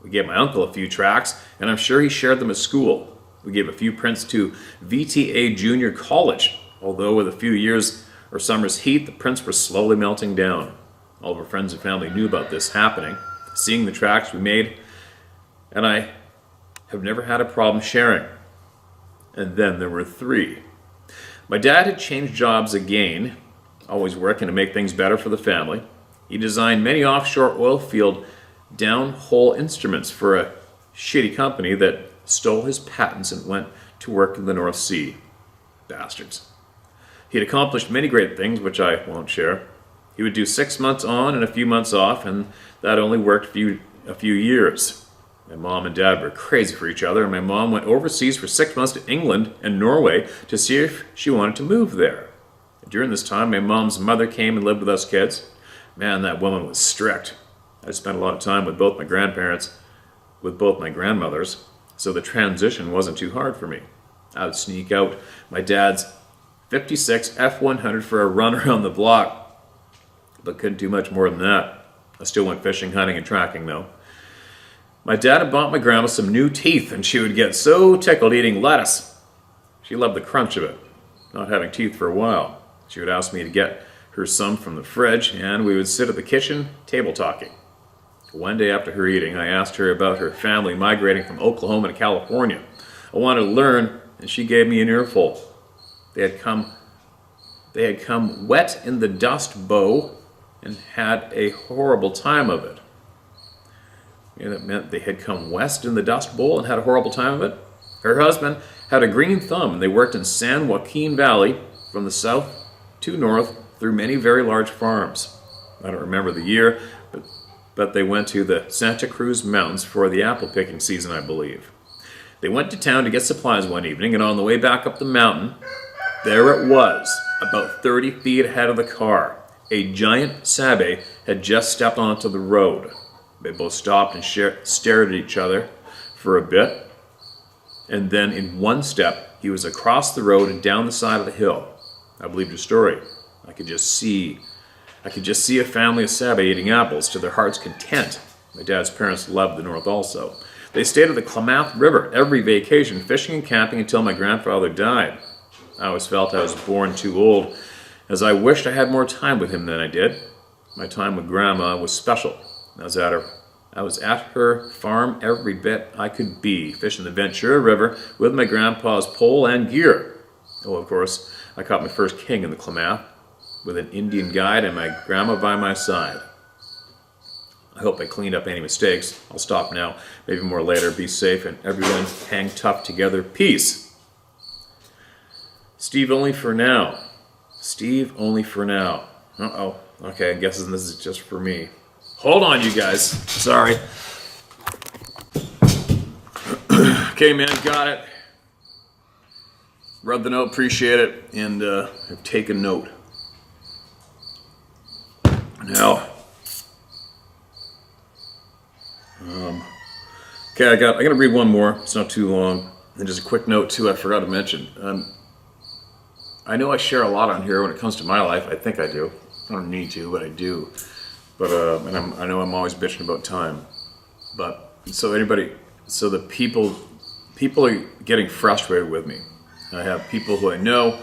We gave my uncle a few tracks, and I'm sure he shared them at school. We gave a few prints to VTA Junior College, although with a few years or summer's heat, the prints were slowly melting down. All of our friends and family knew about this happening, seeing the tracks we made, and I have never had a problem sharing. And then there were 3. My dad had changed jobs again, always working to make things better for the family. He designed many offshore oil field downhole instruments for a shitty company that stole his patents and went to work in the North Sea. Bastards. He had accomplished many great things, which I won't share. He would do 6 months on and a few months off, and that only worked a few years. My mom and dad were crazy for each other, and my mom went overseas for 6 months to England and Norway to see if she wanted to move there. During this time, my mom's mother came and lived with us kids. Man, that woman was strict. I spent a lot of time with both my grandparents, with both my grandmothers, so the transition wasn't too hard for me. I would sneak out my dad's 56 F100 for a run around the block, but couldn't do much more than that. I still went fishing, hunting, and tracking though. My dad had bought my grandma some new teeth, and she would get so tickled eating lettuce. She loved the crunch of it, not having teeth for a while. She would ask me to get her some from the fridge, and we would sit at the kitchen table talking. One day after her eating, I asked her about her family migrating from Oklahoma to California. I wanted to learn, and she gave me an earful. They had come wet in the dust bowl and had a horrible time of it. And it meant they had come west in the dust bowl and had a horrible time of it. Her husband had a green thumb, and they worked in San Joaquin Valley from the south to north through many very large farms. I don't remember the year, but they went to the Santa Cruz Mountains for the apple picking season, I believe. They went to town to get supplies one evening, and on the way back up the mountain, there it was, about 30 feet ahead of the car. A giant sabe had just stepped onto the road. They both stopped and stared at each other for a bit, and then in one step, he was across the road and down the side of the hill. I believed his story. I could just see a family of sabe eating apples to their heart's content. My dad's parents loved the north also. They stayed at the Klamath River every vacation, fishing and camping until my grandfather died. I always felt I was born too old, as I wished I had more time with him than I did. My time with Grandma was special. I was at her farm every bit I could be, fishing the Ventura River with my grandpa's pole and gear. Oh, of course, I caught my first king in the Klamath, with an Indian guide and my grandma by my side. I hope I cleaned up any mistakes. I'll stop now, maybe more later. Be safe and everyone hang tough together. Peace. Steve only for now. Steve only for now. Uh-oh. Okay, I'm guessing this is just for me. Hold on, you guys. Sorry. Okay, man, got it. Read the note, appreciate it, and have taken note. Now, okay, I gotta read one more. It's not too long. And just a quick note too, I forgot to mention. I know I share a lot on here when it comes to my life. I think I do. I don't need to, but I do. But and I know I'm always bitching about time. But so the people are getting frustrated with me. I have people who I know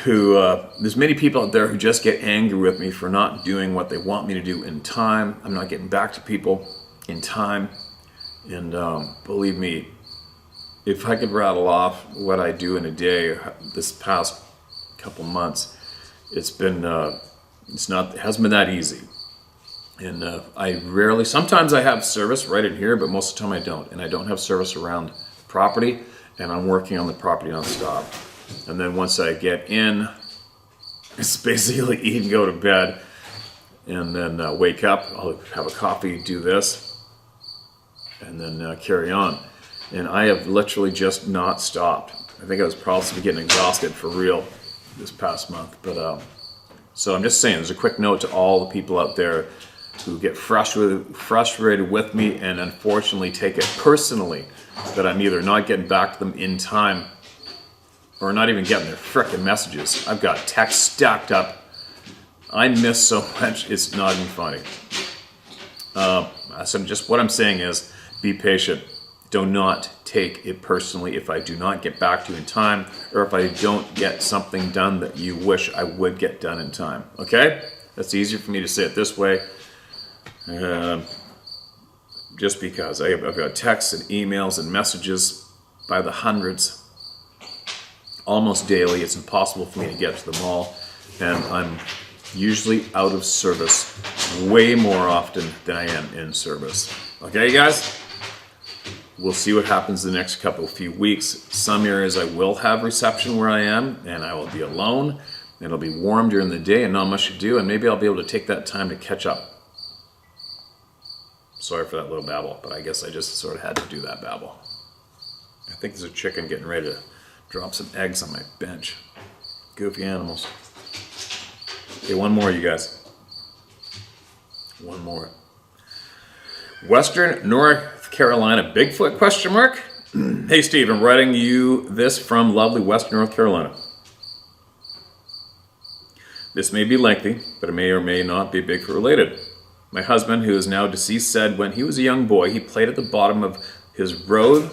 who there's many people out there who just get angry with me for not doing what they want me to do in time. I'm not getting back to people in time. And believe me, if I could rattle off what I do in a day this past couple months, it hasn't been that easy. And sometimes I have service right in here, but most of the time I don't. And I don't have service around property, and I'm working on the property nonstop. And then once I get in, it's basically eat and go to bed, and then wake up, I'll have a coffee, do this, and then carry on. And I have literally just not stopped. I think I was probably getting exhausted for real this past month. But so I'm just saying, there's a quick note to all the people out there who get frustrated with me and unfortunately take it personally that I'm either not getting back to them in time or not even getting their frickin' messages. I've got texts stacked up. I miss so much, it's not even funny. So just what I'm saying is, be patient. Do not take it personally if I do not get back to you in time, or if I don't get something done that you wish I would get done in time. Okay? That's easier for me to say it this way. Just because I've got texts and emails and messages by the hundreds almost daily. It's impossible for me to get to them all, and I'm usually out of service way more often than I am in service. Okay, guys? We'll see what happens the next few weeks. Some areas I will have reception where I am, and I will be alone, and it'll be warm during the day and not much to do, and maybe I'll be able to take that time to catch up. Sorry for that little babble, but I guess I just sort of had to do that babble. I think there's a chicken getting ready to drop some eggs on my bench. Goofy animals. Okay, one more, you guys. One more. Western North Carolina Bigfoot, question mark? Hey Steve, I'm writing you this from lovely Western North Carolina. This may be lengthy, but it may or may not be Bigfoot related. My husband, who is now deceased, said when he was a young boy, he played at the bottom of his road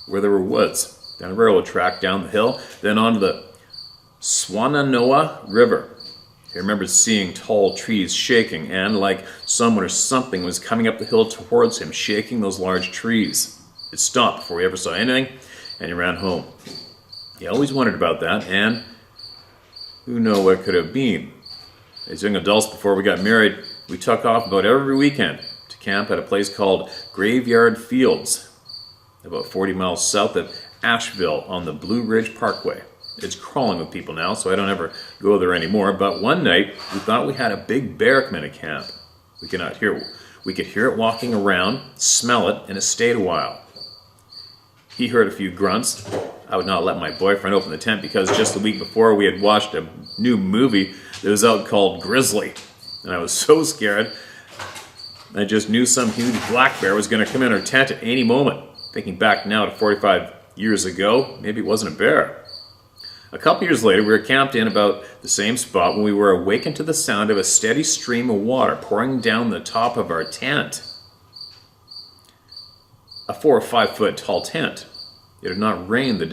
where there were woods. Down a railroad track down the hill, then onto the Swannanoa River. He remembered seeing tall trees shaking, and like someone or something was coming up the hill towards him, shaking those large trees. It stopped before he ever saw anything, and he ran home. He always wondered about that, and who knows what it could have been. As young adults before we got married, we took off about every weekend to camp at a place called Graveyard Fields, about 40 miles south of Asheville on the Blue Ridge Parkway. It's crawling with people now, so I don't ever go there anymore. But one night, we thought we had a big bear come into camp. We could hear it walking around, smell it, and it stayed a while. He heard a few grunts. I would not let my boyfriend open the tent because just the week before we had watched a new movie that was out called Grizzly. And I was so scared, I just knew some huge black bear was going to come in our tent at any moment. Thinking back now to 45 years ago, maybe it wasn't a bear. A couple years later, we were camped in about the same spot when we were awakened to the sound of a steady stream of water pouring down the top of our tent. A 4 or 5 foot tall tent. It had not rained that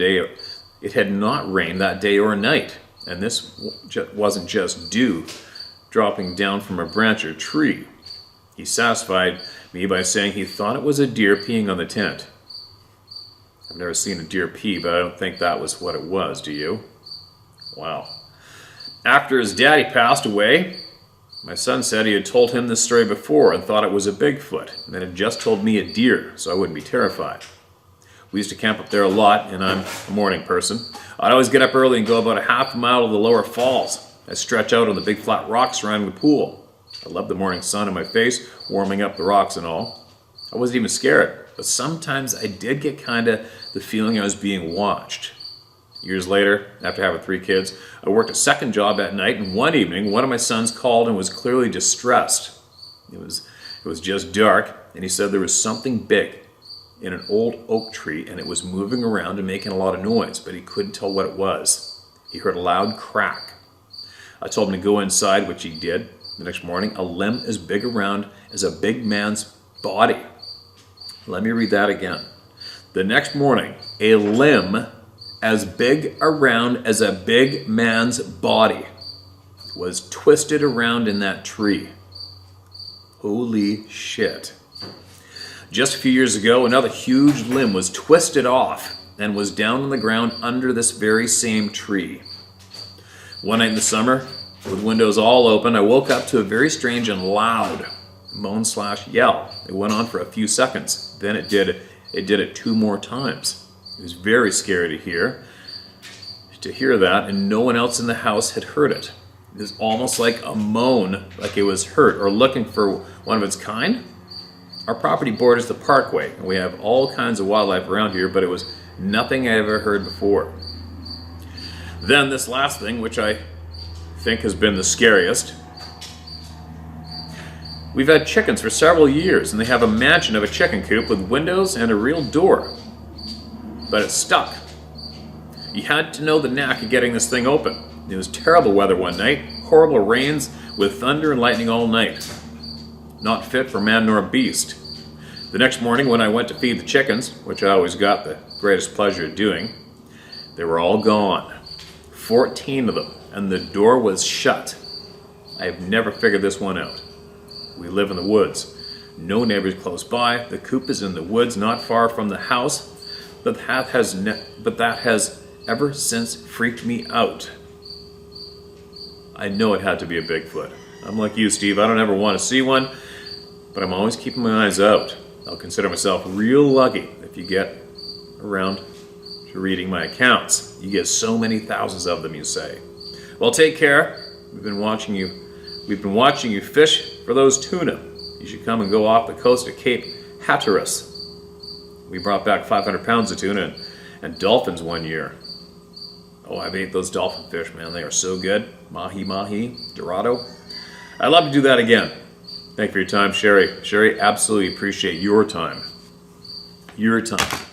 day or night, and this wasn't just dew dropping down from a branch or tree. He satisfied me by saying he thought it was a deer peeing on the tent. I've never seen a deer pee, but I don't think that was what it was, do you? Wow. After his daddy passed away, my son said he had told him this story before and thought it was a Bigfoot, and then had just told me a deer, so I wouldn't be terrified. We used to camp up there a lot, and I'm a morning person. I'd always get up early and go about a half a mile to the lower falls. I'd stretch out on the big flat rocks surrounding the pool. I loved the morning sun in my face, warming up the rocks and all. I wasn't even scared, but sometimes I did get kind of the feeling I was being watched. Years later, after having 3 kids, I worked a second job at night, and one evening, one of my sons called and was clearly distressed. It was just dark, and he said there was something big in an old oak tree, and it was moving around and making a lot of noise, but he couldn't tell what it was. He heard a loud crack. I told him to go inside, which he did. The next morning, a limb as big around as a big man's body. Let me read that again. The next morning, a limb as big around as a big man's body was twisted around in that tree. Holy shit. Just a few years ago, another huge limb was twisted off and was down on the ground under this very same tree. One night in the summer, with windows all open, I woke up to a very strange and loud moan/yell. It went on for a few seconds. Then it did it 2 more times. It was very scary to hear that, and no one else in the house had heard it. It was almost like a moan, like it was hurt or looking for one of its kind. Our property borders the parkway, and we have all kinds of wildlife around here, but it was nothing I ever heard before. Then this last thing, which I think has been the scariest. We've had chickens for several years, and they have a mansion of a chicken coop with windows and a real door. But it's stuck. You had to know the knack of getting this thing open. It was terrible weather one night, horrible rains with thunder and lightning all night. Not fit for man nor beast. The next morning when I went to feed the chickens, which I always got the greatest pleasure of doing, they were all gone. 14 of them, and the door was shut. I have never figured this one out. We live in the woods. No neighbors close by. The coop is in the woods not far from the house, but that has ever since freaked me out. I know it had to be a Bigfoot. I'm like you, Steve. I don't ever want to see one, but I'm always keeping my eyes out. I'll consider myself real lucky if you get around to reading my accounts. You get so many thousands of them, you say. Well, take care. We've been watching you fish for those tuna. You should come and go off the coast of Cape Hatteras. We brought back 500 pounds of tuna and dolphins one year. Oh, I've ate those dolphin fish, man. They are so good. Mahi, Dorado. I'd love to do that again. Thank you for your time, Sherry. Sherry, absolutely appreciate your time. Your time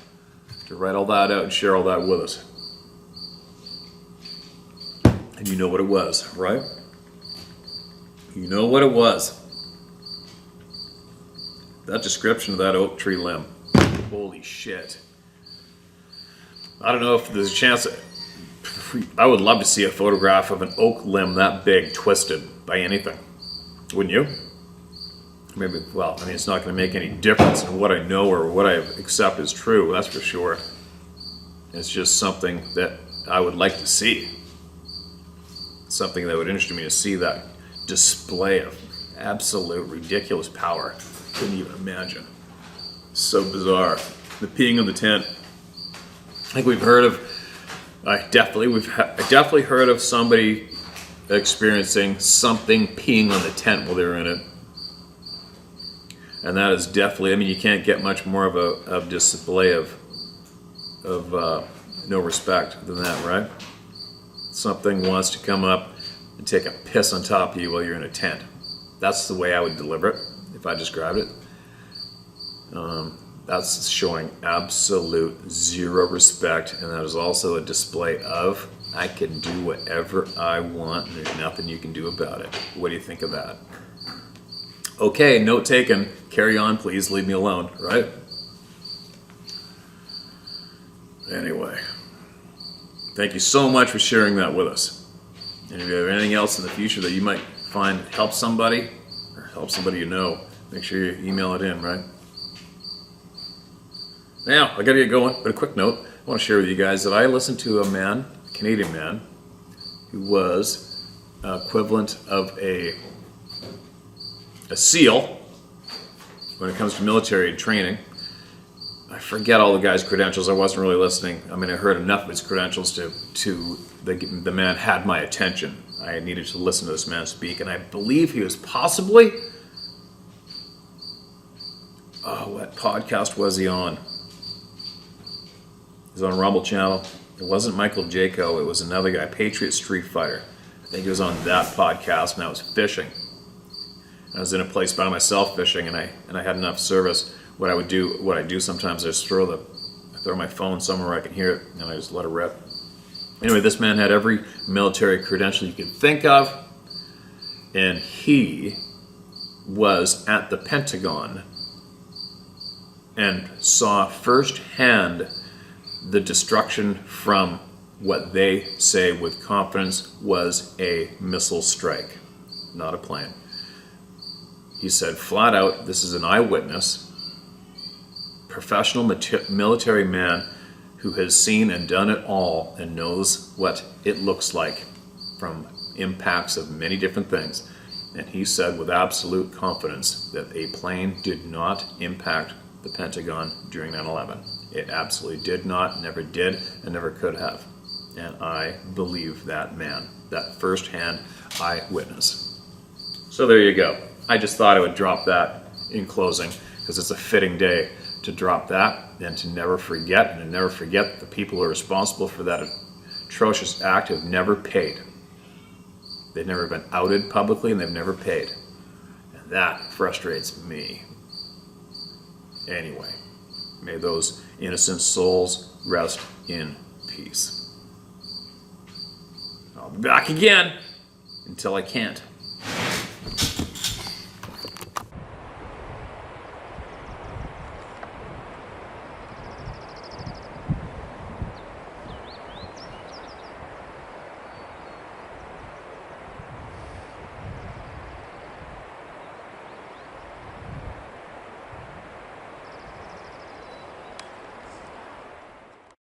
to write all that out and share all that with us. And you know what it was, right? You know what it was. That description of that oak tree limb. Holy shit. I don't know if there's a chance. I would love to see a photograph of an oak limb that big twisted by anything. Wouldn't you? Maybe, well, I mean, it's not going to make any difference in what I know or what I accept as true, that's for sure. It's just something that I would like to see. Something that would interest me to see that display of absolute ridiculous power. Couldn't even imagine. So bizarre. The peeing on the tent. I think we've heard of. I definitely heard of somebody experiencing something peeing on the tent while they were in it. And that is definitely. I mean, you can't get much more of a display of no respect than that, right? Something wants to come up and take a piss on top of you while you're in a tent. That's the way I would deliver it if I described it. That's showing absolute zero respect, and that is also a display of I can do whatever I want and there's nothing you can do about it. What do you think of that? Okay, note taken. Carry on, please. Leave me alone, right? Anyway, thank you so much for sharing that with us. And if you have anything else in the future that you might find help somebody or help somebody you know, make sure you email it in, right? Now, I gotta get going, but a quick note. I want to share with you guys that I listened to a man, a Canadian man, who was equivalent of a SEAL when it comes to military training. I forget all the guy's credentials. I wasn't really listening. I mean, I heard enough of his credentials to the man had my attention. I needed to listen to this man speak, and I believe he was possibly, what podcast was he on? He was on Rumble Channel. It wasn't Michael Jaco. It was another guy, Patriot Street Fighter. I think he was on that podcast, and I was fishing. I was in a place by myself fishing, and I had enough service. What I do sometimes is throw my phone somewhere where I can hear it, and I just let it rip. Anyway, this man had every military credential you could think of, and he was at the Pentagon and saw firsthand the destruction from what they say with confidence was a missile strike, not a plane. He said flat out, this is an eyewitness, professional military man who has seen and done it all and knows what it looks like from impacts of many different things. And he said with absolute confidence that a plane did not impact the Pentagon during 9/11. It absolutely did not, never did, and never could have. And I believe that man, that first-hand eyewitness. So there you go. I just thought I would drop that in closing because it's a fitting day to drop that and to never forget, and to never forget the people who are responsible for that atrocious act have never paid. They've never been outed publicly, and they've never paid. And that frustrates me. Anyway, may those innocent souls rest in peace. I'll be back again until I can't.